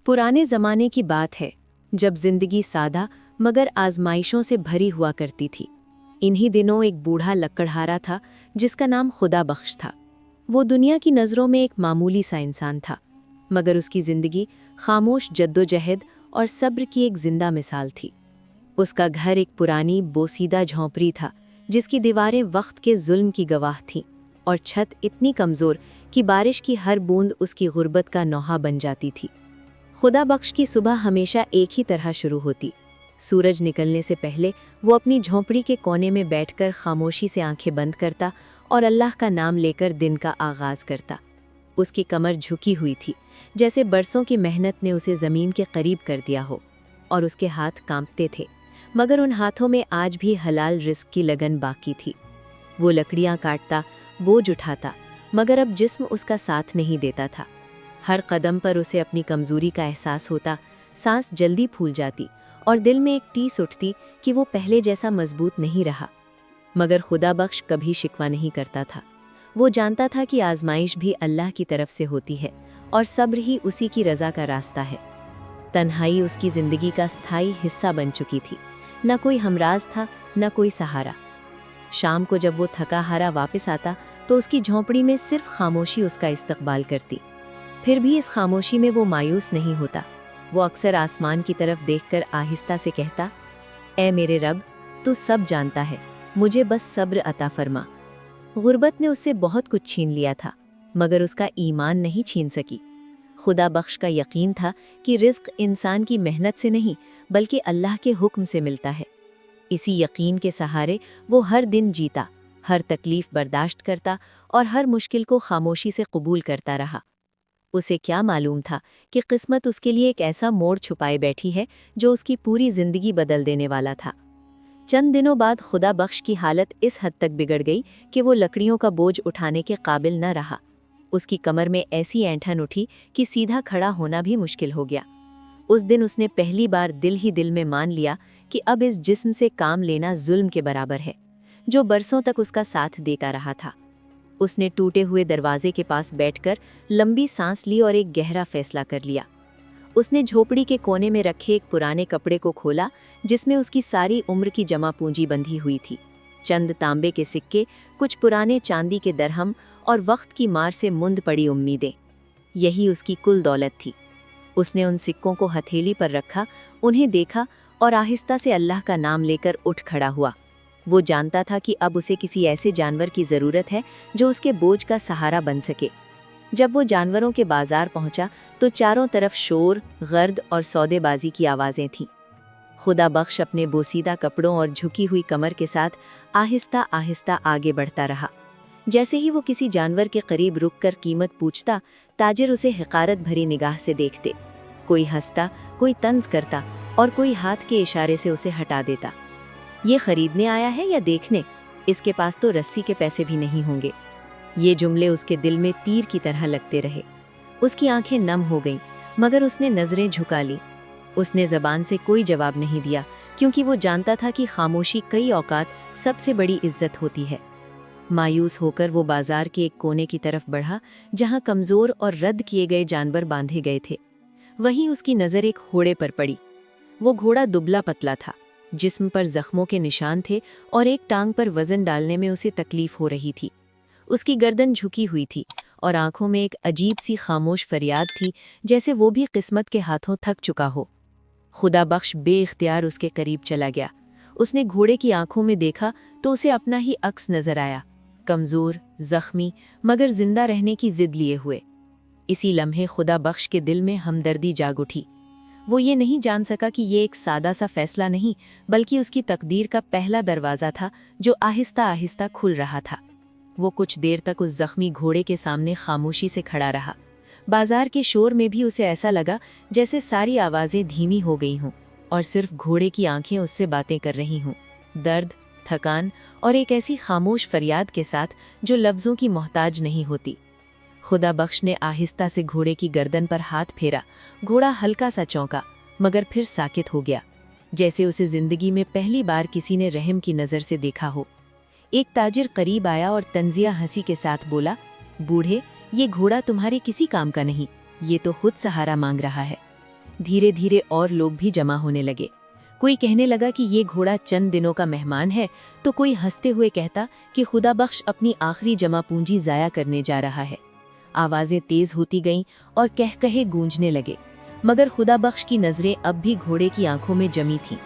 पुराने ज़माने की बात है, जब जिंदगी सादा मगर आजमाइशों से भरी हुआ करती थी। इन्हीं दिनों एक बूढ़ा लकड़हारा था जिसका नाम खुदा बख्श था। वो दुनिया की नज़रों में एक मामूली सा इंसान था, मगर उसकी ज़िंदगी खामोश जद्दोजहद और सब्र की एक जिंदा मिसाल थी। उसका घर एक पुरानी बोसीदा झोंपड़ी था जिसकी दीवारें वक्त के जुल्म की गवाह थीं और छत इतनी कमज़ोर कि बारिश की हर बूंद उसकी गुर्बत का नौहा बन जाती थी। खुदा बख्श की सुबह हमेशा एक ही तरह शुरू होती। सूरज निकलने से पहले वो अपनी झोंपड़ी के कोने में बैठकर खामोशी से आंखें बंद करता और अल्लाह का नाम लेकर दिन का आगाज़ करता। उसकी कमर झुकी हुई थी, जैसे बरसों की मेहनत ने उसे ज़मीन के करीब कर दिया हो, और उसके हाथ कांपते थे, मगर उन हाथों में आज भी हलाल रिस्क की लगन बाकी थी। वो लकड़ियाँ काटता, बोझ उठाता, मगर अब जिस्म उसका साथ नहीं देता था। हर कदम पर उसे अपनी कमज़ोरी का एहसास होता, सांस जल्दी फूल जाती और दिल में एक टीस उठती कि वो पहले जैसा मजबूत नहीं रहा। मगर खुदा बख्श कभी शिकवा नहीं करता था। वो जानता था कि आजमाइश भी अल्लाह की तरफ से होती है और सब्र ही उसी की रज़ा का रास्ता है। तन्हाई उसकी ज़िंदगी का स्थायी हिस्सा बन चुकी थी। न कोई हमराज था, न कोई सहारा। शाम को जब वो थका हारा वापस आता तो उसकी झोंपड़ी में सिर्फ खामोशी उसका इस्तकबाल करती। फिर भी इस खामोशी में वो मायूस नहीं होता। वो अक्सर आसमान की तरफ देखकर आहिस्ता से कहता, ऐ मेरे रब, तू सब जानता है, मुझे बस सब्र अता फरमा। गुर्बत ने उससे बहुत कुछ छीन लिया था, मगर उसका ईमान नहीं छीन सकी। खुदा बख्श का यकीन था कि रिज़्क़ इंसान की मेहनत से नहीं बल्कि अल्लाह के हुक्म से मिलता है। इसी यकीन के सहारे वो हर दिन जीता, हर तकलीफ़ बर्दाश्त करता और हर मुश्किल को खामोशी से कबूल करता रहा। उसे क्या मालूम था कि किस्मत उसके लिए एक ऐसा मोड़ छुपाए बैठी है जो उसकी पूरी जिंदगी बदल देने वाला था। चंद दिनों बाद खुदा बख्श की हालत इस हद तक बिगड़ गई कि वो लकड़ियों का बोझ उठाने के काबिल न रहा। उसकी कमर में ऐसी ऐंठन उठी कि सीधा खड़ा होना भी मुश्किल हो गया। उस दिन उसने पहली बार दिल ही दिल में मान लिया कि अब इस जिस्म से काम लेना जुल्म के बराबर है, जो बरसों तक उसका साथ देता रहा था। उसने टूटे हुए दरवाजे के पास बैठकर लंबी सांस ली और एक गहरा फैसला कर लिया। उसने झोपड़ी के कोने में रखे एक पुराने कपड़े को खोला जिसमें उसकी सारी उम्र की जमा पूंजी बंधी हुई थी। चंद तांबे के सिक्के, कुछ पुराने चांदी के दरहम और वक्त की मार से मुंद पड़ी उम्मीदें, यही उसकी कुल दौलत थी। उसने उन सिक्कों को हथेली पर रखा, उन्हें देखा और आहिस्ता से अल्लाह का नाम लेकर उठ खड़ा हुआ। वो जानता था कि अब उसे किसी ऐसे जानवर की ज़रूरत है जो उसके बोझ का सहारा बन सके। जब वो जानवरों के बाजार पहुंचा तो चारों तरफ शोर, गर्द और सौदेबाजी की आवाज़ें थीं। खुदा बख्श अपने बोसीदा कपड़ों और झुकी हुई कमर के साथ आहिस्ता आहिस्ता आगे बढ़ता रहा। जैसे ही वो किसी जानवर के करीब रुककर कीमत पूछता, ताजिर उसे हिकारत भरी निगाह से देखते। कोई हंसता, कोई तंज करता और कोई हाथ के इशारे से उसे हटा देता। ये खरीदने आया है या देखने? इसके पास तो रस्सी के पैसे भी नहीं होंगे। ये जुमले उसके दिल में तीर की तरह लगते रहे। उसकी आंखें नम हो गईं, मगर उसने नजरें झुका ली। उसने जबान से कोई जवाब नहीं दिया, क्योंकि वो जानता था कि खामोशी कई औकात सबसे बड़ी इज्जत होती है। मायूस होकर वो बाजार के एक कोने की तरफ बढ़ा जहां कमजोर और रद्द किए गए जानवर बांधे गए थे। वहीं उसकी नजर एक घोड़े पर पड़ी। वो घोड़ा दुबला पतला था, जिस्म पर जख्मों के निशान थे और एक टांग पर वजन डालने में उसे तकलीफ हो रही थी। उसकी गर्दन झुकी हुई थी और आंखों में एक अजीब सी खामोश फरियाद थी, जैसे वो भी किस्मत के हाथों थक चुका हो। खुदा बख्श बेइख्तियार उसके करीब चला गया। उसने घोड़े की आंखों में देखा तो उसे अपना ही अक्स नजर आया, कमजोर, जख्मी, मगर जिंदा रहने की जिद लिए हुए। इसी लम्हे खुदा बख्श के दिल में हमदर्दी जाग उठी। वो ये नहीं जान सका कि ये एक सादा सा फैसला नहीं, बल्कि उसकी तकदीर का पहला दरवाज़ा था जो आहिस्ता आहिस्ता खुल रहा था। वो कुछ देर तक उस जख्मी घोड़े के सामने खामोशी से खड़ा रहा। बाजार के शोर में भी उसे ऐसा लगा जैसे सारी आवाज़ें धीमी हो गई हों और सिर्फ घोड़े की आंखें उससे बातें कर रही हों, दर्द, थकान और एक ऐसी खामोश फरियाद के साथ जो लफ्ज़ों की मोहताज नहीं होती। खुदा बख्श ने आहिस्ता से घोड़े की गर्दन पर हाथ फेरा। घोड़ा हल्का सा चौंका, मगर फिर साकित हो गया, जैसे उसे जिंदगी में पहली बार किसी ने रहम की नज़र से देखा हो। एक ताजिर करीब आया और तंजिया हंसी के साथ बोला, बूढ़े, ये घोड़ा तुम्हारे किसी काम का नहीं, ये तो खुद सहारा मांग रहा है। धीरे धीरे और लोग भी जमा होने लगे। कोई कहने लगा कि ये घोड़ा चंद दिनों का मेहमान है, तो कोई हंसते हुए कहता कि खुदा बख्श अपनी आखिरी जमा पूंजी जाया करने जा रहा है। आवाजें तेज होती गईं और कहकहे गूंजने लगे, मगर खुदा बख्श की नजरें अब भी घोड़े की आंखों में जमी थीं।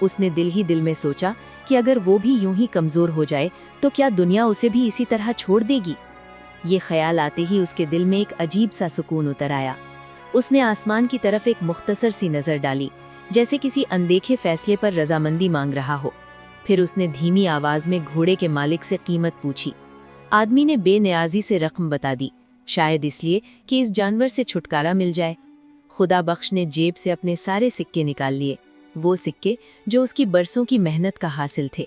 उसने दिल ही दिल में सोचा कि अगर वो भी यूं ही कमजोर हो जाए तो क्या दुनिया उसे भी इसी तरह छोड़ देगी। ये ख्याल आते ही उसके दिल में एक अजीब सा सुकून उतर आया। उसने आसमान की तरफ एक मुख्तसर सी नजर डाली, जैसे किसी अनदेखे फैसले पर रजामंदी मांग रहा हो। फिर उसने धीमी आवाज में घोड़े के मालिक से कीमत पूछी। आदमी ने बेनियाजी से रकम बता दी, शायद इसलिए कि इस जानवर से छुटकारा मिल जाए। खुदा बख्श ने जेब से अपने सारे सिक्के निकाल लिए, वो सिक्के जो उसकी बरसों की मेहनत का हासिल थे।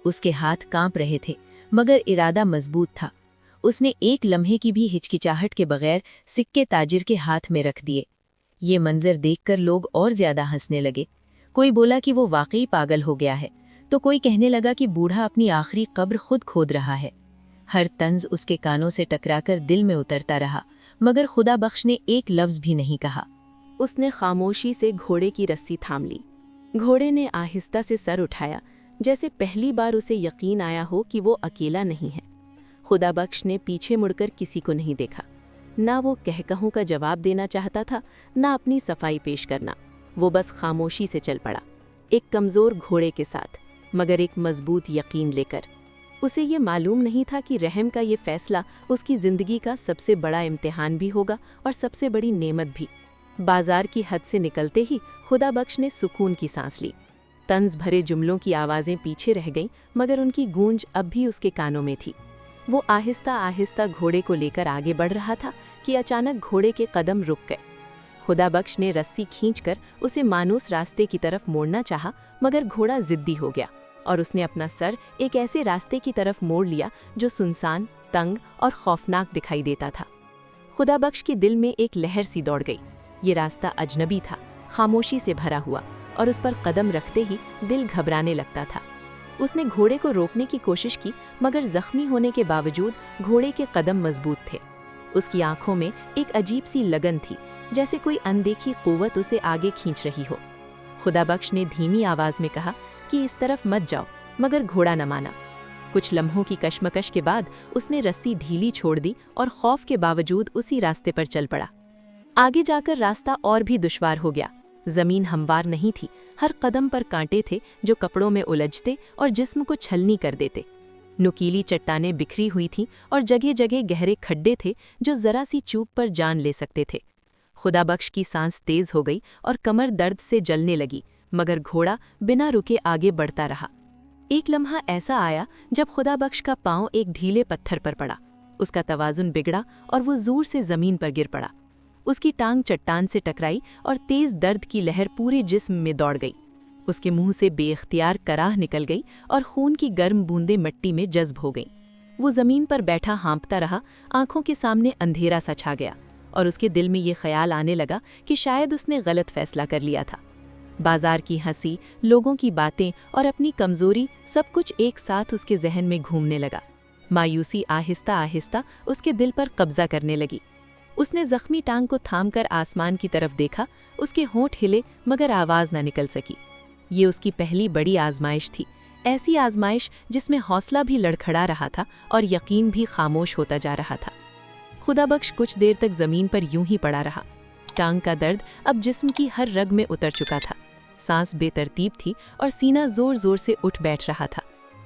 उसके हाथ कांप रहे थे, मगर इरादा मजबूत था। उसने एक लम्हे की भी हिचकिचाहट के बगैर सिक्के ताजिर के हाथ में रख दिए। ये मंजर देखकर लोग और ज्यादा हंसने लगे। कोई बोला कि वो वाकई पागल हो गया है, तो कोई कहने लगा कि बूढ़ा अपनी आखिरी कब्र खुद खोद रहा है। हर तंज उसके कानों से टकराकर दिल में उतरता रहा, मगर खुदा बख्श ने एक लफ्ज भी नहीं कहा। उसने खामोशी से घोड़े की रस्सी थाम ली। घोड़े ने आहिस्ता से सर उठाया, जैसे पहली बार उसे यकीन आया हो कि वो अकेला नहीं है। खुदा बख्श ने पीछे मुड़कर किसी को नहीं देखा। ना वो कहकहों का जवाब देना चाहता था, ना अपनी सफाई पेश करना। वो बस खामोशी से चल पड़ा, एक कमज़ोर घोड़े के साथ, मगर एक मजबूत यकीन लेकर। उसे ये मालूम नहीं था कि रहम का ये फैसला उसकी ज़िंदगी का सबसे बड़ा इम्तिहान भी होगा और सबसे बड़ी नेमत भी। बाजार की हद से निकलते ही खुदा बख्श ने सुकून की सांस ली। तंज भरे जुमलों की आवाज़ें पीछे रह गईं, मगर उनकी गूंज अब भी उसके कानों में थी। वो आहिस्ता आहिस्ता घोड़े को लेकर आगे बढ़ रहा था कि अचानक घोड़े के कदम रुक गए। खुदा बख्श ने रस्सी खींचकर उसे मानूस रास्ते की तरफ मोड़ना चाहा, मगर घोड़ा जिद्दी हो गया और उसने अपना सर एक ऐसे रास्ते की तरफ मोड़ लिया जो सुनसान, तंग और खौफनाक दिखाई देता था। खुदा बख्श के दिल में एक लहर सी दौड़ गई। ये रास्ता अजनबी था, खामोशी से भरा हुआ, और उस पर कदम रखते ही दिल घबराने लगता था। उसने घोड़े को रोकने की कोशिश की, मगर जख्मी होने के बावजूद घोड़े के कदम मजबूत थे। उसकी आंखों में एक अजीब सी लगन थी, जैसे कोई अनदेखी कुव्वत उसे आगे खींच रही हो। खुदा बख्श ने धीमी आवाज में कहा कि इस तरफ मत जाओ, मगर घोड़ा न माना। कुछ लम्हों की कशमकश के बाद उसने रस्सी ढीली छोड़ दी और खौफ के बावजूद उसी रास्ते पर चल पड़ा। आगे जाकर रास्ता और भी दुश्वार हो गया। जमीन हमवार नहीं थी, हर कदम पर कांटे थे जो कपड़ों में उलझते और जिस्म को छलनी कर देते। नुकीली चट्टानें बिखरी हुई थीं और जगह जगह गहरे खड्डे थे जो जरा सी चूक पर जान ले सकते थे। खुदा बख्श की सांस तेज हो गई और कमर दर्द से जलने लगी, मगर घोड़ा बिना रुके आगे बढ़ता रहा। एक लम्हा ऐसा आया जब खुदा बख्श का पांव एक ढीले पत्थर पर पड़ा। उसका तवाजुन बिगड़ा और वो जोर से जमीन पर गिर पड़ा। उसकी टांग चट्टान से टकराई और तेज दर्द की लहर पूरे जिस्म में दौड़ गई। उसके मुंह से बेइख्तियार कराह निकल गई और खून की गर्म बूंदें मिट्टी में जज्ब हो गईं। वो जमीन पर बैठा हाँफता रहा, आंखों के सामने अंधेरा सा छा गया और उसके दिल में ये ख्याल आने लगा कि शायद उसने गलत फैसला कर लिया था। बाजार की हंसी, लोगों की बातें और अपनी कमजोरी, सब कुछ एक साथ उसके जहन में घूमने लगा। मायूसी आहिस्ता आहिस्ता उसके दिल पर कब्जा करने लगी। उसने जख्मी टांग को थामकर आसमान की तरफ देखा। उसके होंठ हिले, मगर आवाज न निकल सकी। ये उसकी पहली बड़ी आजमाइश थी, ऐसी आजमाइश जिसमें हौसला भी लड़खड़ा रहा था और यकीन भी खामोश होता जा रहा था। खुदा बख्श कुछ देर तक जमीन पर यूं ही पड़ा रहा। टांग का दर्द अब जिस्म की हर रग में उतर चुका था। सांस बेतरतीब थी और सीना जोर जोर से उठ बैठ रहा था।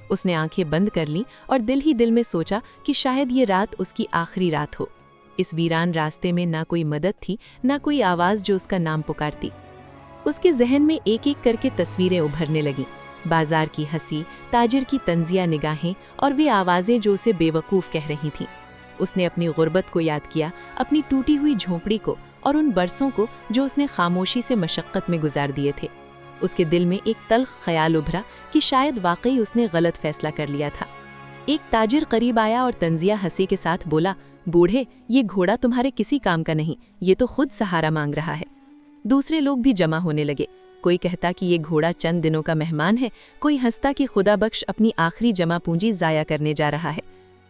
उसने आंखें बंद कर लीं और दिल ही दिल में सोचा कि शायद ये रात उसकी आखिरी रात हो। इस वीरान रास्ते में ना कोई मदद थी, ना कोई आवाज जो उसका नाम पुकारती। उसके जहन में एक एक करके तस्वीरें उभरने लगीं। बाजार की हंसी, ताजिर की तंजिया निगाहें और वे आवाज़ें जो उसे बेवकूफ़ कह रही थीं। उसने अपनी गुर्बत को याद किया, अपनी टूटी हुई झोंपड़ी को और उन बरसों को जो उसने खामोशी से मशक्क़त में गुजार दिए थे। उसके दिल में एक तल्ख ख्याल उभरा कि शायद वाकई उसने गलत फैसला कर लिया था। एक ताजिर करीब आया और तंजिया हंसी के साथ बोला, बूढ़े, ये घोड़ा तुम्हारे किसी काम का नहीं, ये तो खुद सहारा मांग रहा है। दूसरे लोग भी जमा होने लगे। कोई कहता कि ये घोड़ा चंद दिनों का मेहमान है, कोई हंसता कि खुदा बख्श अपनी आखिरी जमा पूंजी जाया करने जा रहा है।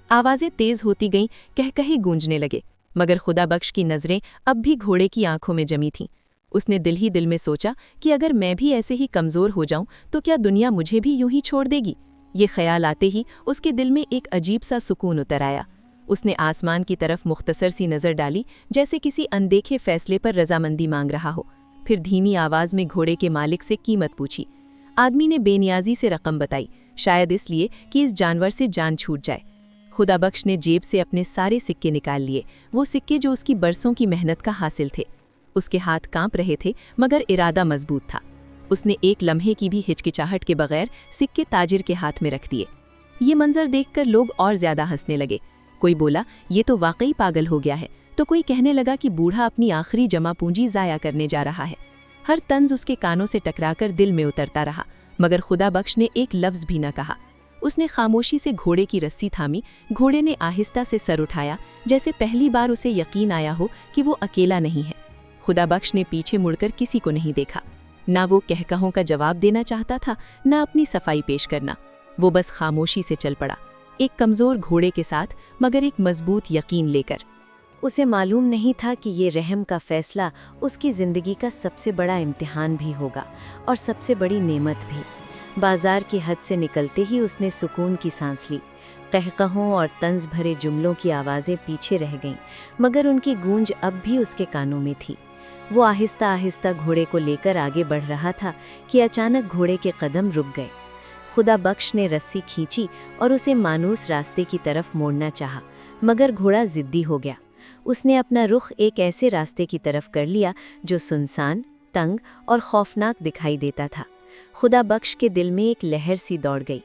आवाज़ें तेज होती गईं, कहकहे गूंजने लगे, मगर खुदा बख्श की नज़रें अब भी घोड़े की आंखों में जमी थीं। اس نے دل ہی دل میں سوچا کہ اگر میں بھی ایسے ہی کمزور ہو جاؤں تو کیا دنیا مجھے بھی یوں ہی چھوڑ دے گی؟ یہ خیال آتے ہی اس کے دل میں ایک عجیب سا سکون اتر آیا۔ اس نے آسمان کی طرف مختصر سی نظر ڈالی، جیسے کسی اندیکھے فیصلے پر رضامندی مانگ رہا ہو۔ پھر دھیمی آواز میں گھوڑے کے مالک سے قیمت پوچھی۔ آدمی نے بے نیازی سے رقم بتائی، شاید اس لیے کہ اس جانور سے جان چھوٹ جائے۔ خدا بخش نے جیب سے اپنے سارے سکے نکال لیے، وہ سکے جو اس کی برسوں کی محنت کا حاصل تھے۔ اس کے ہاتھ کانپ رہے تھے مگر ارادہ مضبوط تھا۔ اس نے ایک لمحے کی بھی ہچکچاہٹ کے بغیر سکے تاجر کے ہاتھ میں رکھ دیے۔ یہ منظر دیکھ کر لوگ اور زیادہ ہنسنے لگے۔ کوئی بولا یہ تو واقعی پاگل ہو گیا ہے، تو کوئی کہنے لگا کہ بوڑھا اپنی آخری جمع پونجی ضائع کرنے جا رہا ہے۔ ہر طنز اس کے کانوں سے ٹکرا کر دل میں اترتا رہا، مگر خدا بخش نے ایک لفظ بھی نہ کہا۔ اس نے خاموشی سے گھوڑے کی رسی تھامی، گھوڑے نے آہستہ سے سر اٹھایا، جیسے پہلی بار اسے یقین آیا ہو کہ وہ اکیلا نہیں ہے۔ خدا بخش نے پیچھے مڑ کر کسی کو نہیں دیکھا، نہ وہ کہکہوں کا جواب دینا چاہتا تھا، نہ اپنی صفائی پیش کرنا۔ وہ بس خاموشی سے چل پڑا، ایک کمزور گھوڑے کے ساتھ مگر ایک مضبوط یقین لے کر۔ اسے معلوم نہیں تھا کہ یہ رحم کا فیصلہ اس کی زندگی کا سب سے بڑا امتحان بھی ہوگا اور سب سے بڑی نعمت بھی۔ بازار کی حد سے نکلتے ہی اس نے سکون کی سانس لی۔ قہقہوں اور طنز بھرے جملوں کی آوازیں پیچھے رہ گئیں، مگر ان کی گونج اب بھی اس کے کانوں میں تھی۔ وہ آہستہ آہستہ گھوڑے کو لے کر آگے بڑھ رہا تھا کہ اچانک گھوڑے کے قدم رک گئے۔ خدا بخش نے رسی کھینچی اور اسے مانوس راستے کی طرف موڑنا چاہا، مگر گھوڑا ضدی ہو گیا۔ اس نے اپنا رخ ایک ایسے راستے کی طرف کر لیا جو سنسان، تنگ اور خوفناک دکھائی دیتا تھا۔ خدا بخش کے دل میں ایک لہر سی دوڑ گئی۔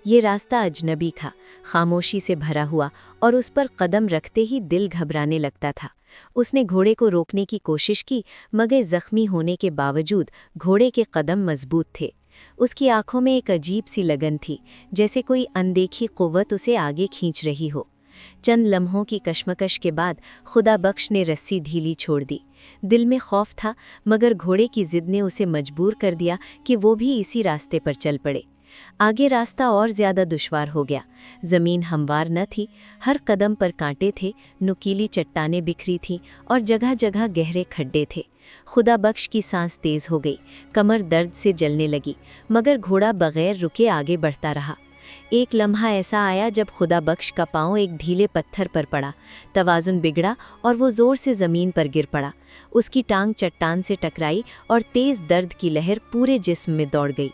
یہ راستہ اجنبی تھا، خاموشی سے بھرا ہوا، اور اس پر قدم رکھتے ہی دل گھبرانے لگتا تھا۔ اس نے گھوڑے کو روکنے کی کوشش کی، مگر زخمی ہونے کے باوجود گھوڑے کے قدم مضبوط تھے۔ اس کی آنکھوں میں ایک عجیب سی لگن تھی، جیسے کوئی اندیکھی قوت اسے آگے کھینچ رہی ہو۔ چند لمحوں کی کشمکش کے بعد خدا بخش نے رسی ڈھیلی چھوڑ دی۔ دل میں خوف تھا، مگر گھوڑے کی ضد نے اسے مجبور کر دیا کہ وہ بھی اسی راستے پر چل پڑے۔ آگے راستہ اور زیادہ دشوار ہو گیا۔ زمین ہموار نہ تھی، ہر قدم پر کانٹے تھے، نکیلی چٹانیں بکھری تھیں اور جگہ جگہ گہرے کھڈے تھے۔ خدا بخش کی سانس تیز ہو گئی، کمر درد سے جلنے لگی، مگر گھوڑا بغیر رکے آگے بڑھتا رہا۔ ایک لمحہ ایسا آیا جب خدا بخش کا پاؤں ایک ڈھیلے پتھر پر پڑا، توازن بگڑا اور وہ زور سے زمین پر گر پڑا۔ اس کی ٹانگ چٹان سے ٹکرائی اور تیز درد کی لہر پورے جسم میں دوڑ گئی۔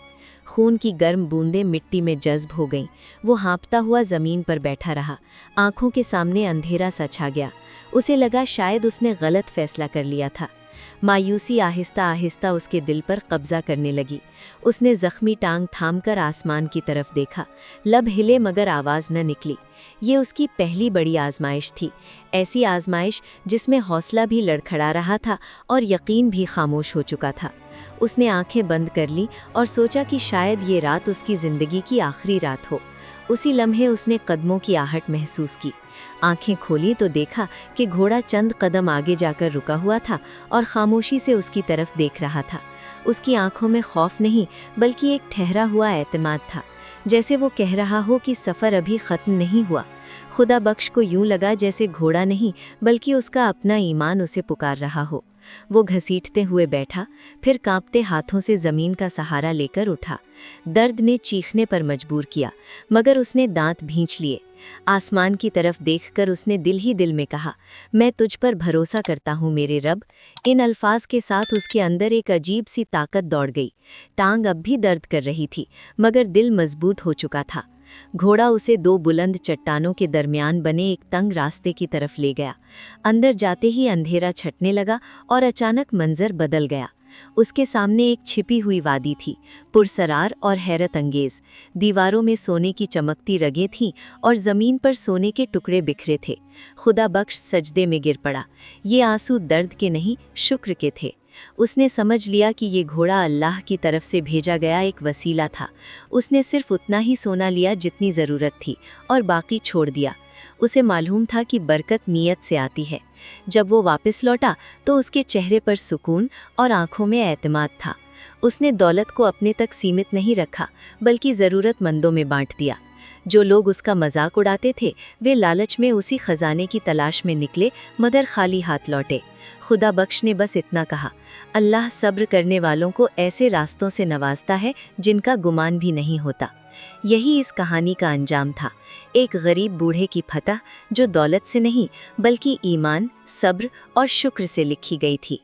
خون کی گرم بوندیں مٹی میں جذب ہو گئیں۔ وہ ہانپتا ہوا زمین پر بیٹھا رہا، آنکھوں کے سامنے اندھیرا سا چھا گیا۔ اسے لگا شاید اس نے غلط فیصلہ کر لیا تھا۔ مایوسی آہستہ آہستہ اس کے دل پر قبضہ کرنے لگی۔ اس نے زخمی ٹانگ تھام کر آسمان کی طرف دیکھا، لب ہلے مگر آواز نہ نکلی۔ یہ اس کی پہلی بڑی آزمائش تھی، ایسی آزمائش جس میں حوصلہ بھی لڑکھڑا رہا تھا اور یقین بھی خاموش ہو چکا تھا۔ اس نے آنکھیں بند کر لی اور سوچا کہ شاید یہ رات اس کی زندگی کی آخری رات ہو۔ اسی لمحے اس نے قدموں کی آہٹ محسوس کی۔ آنکھیں کھولی تو دیکھا کہ گھوڑا چند قدم آگے جا کر رکا ہوا تھا اور خاموشی سے اس کی طرف دیکھ رہا تھا۔ اس کی آنکھوں میں خوف نہیں بلکہ ایک ٹھہرا ہوا اعتماد تھا، جیسے وہ کہہ رہا ہو کہ سفر ابھی ختم نہیں ہوا۔ خدا بخش کو یوں لگا جیسے گھوڑا نہیں بلکہ اس کا اپنا ایمان اسے پکار رہا ہو۔ وہ گھسیٹتے ہوئے بیٹھا، پھر کانپتے ہاتھوں سے زمین کا سہارا لے کر اٹھا۔ درد نے چیخنے پر مجبور کیا، مگر اس نے دانت بھینچ لیے۔ آسمان کی طرف دیکھ کر اس نے دل ہی دل میں کہا، میں تجھ پر بھروسہ کرتا ہوں میرے رب۔ ان الفاظ کے ساتھ اس کے اندر ایک عجیب سی طاقت دوڑ گئی۔ ٹانگ اب بھی درد کر رہی تھی، مگر دل مضبوط ہو چکا تھا۔ گھوڑا اسے دو بلند چٹانوں کے درمیان بنے ایک تنگ راستے کی طرف لے گیا۔ اندر جاتے ہی اندھیرا چھٹنے لگا اور اچانک منظر بدل گیا۔ اس کے سامنے ایک چھپی ہوئی وادی تھی، پرسرار اور حیرت انگیز۔ دیواروں میں سونے کی چمکتی رگیں تھیں اور زمین پر سونے کے ٹکڑے بکھرے تھے۔ خدا بخش سجدے میں گر پڑا۔ یہ آنسو درد کے نہیں، شکر کے تھے۔ اس نے سمجھ لیا کہ یہ گھوڑا اللہ کی طرف سے بھیجا گیا ایک وسیلہ تھا۔ اس نے صرف اتنا ہی سونا لیا جتنی ضرورت تھی اور باقی چھوڑ دیا۔ اسے معلوم تھا کہ برکت نیت سے آتی ہے۔ جب وہ واپس لوٹا تو اس کے چہرے پر سکون اور آنکھوں میں اعتماد تھا۔ اس نے دولت کو اپنے تک سیمت نہیں رکھا بلکہ ضرورت مندوں میں بانٹ دیا۔ جو لوگ اس کا مذاق اڑاتے تھے وہ لالچ میں اسی خزانے کی تلاش میں نکلے مگر خالی ہاتھ لوٹے۔ खुदा बख्श ने बस इतना कहा, अल्लाह सब्र करने वालों को ऐसे रास्तों से नवाजता है जिनका गुमान भी नहीं होता। यही इस कहानी का अंजाम था, एक गरीब बूढ़े की फतह जो दौलत से नहीं बल्कि ईमान, सब्र और शुक्र से लिखी गई थी।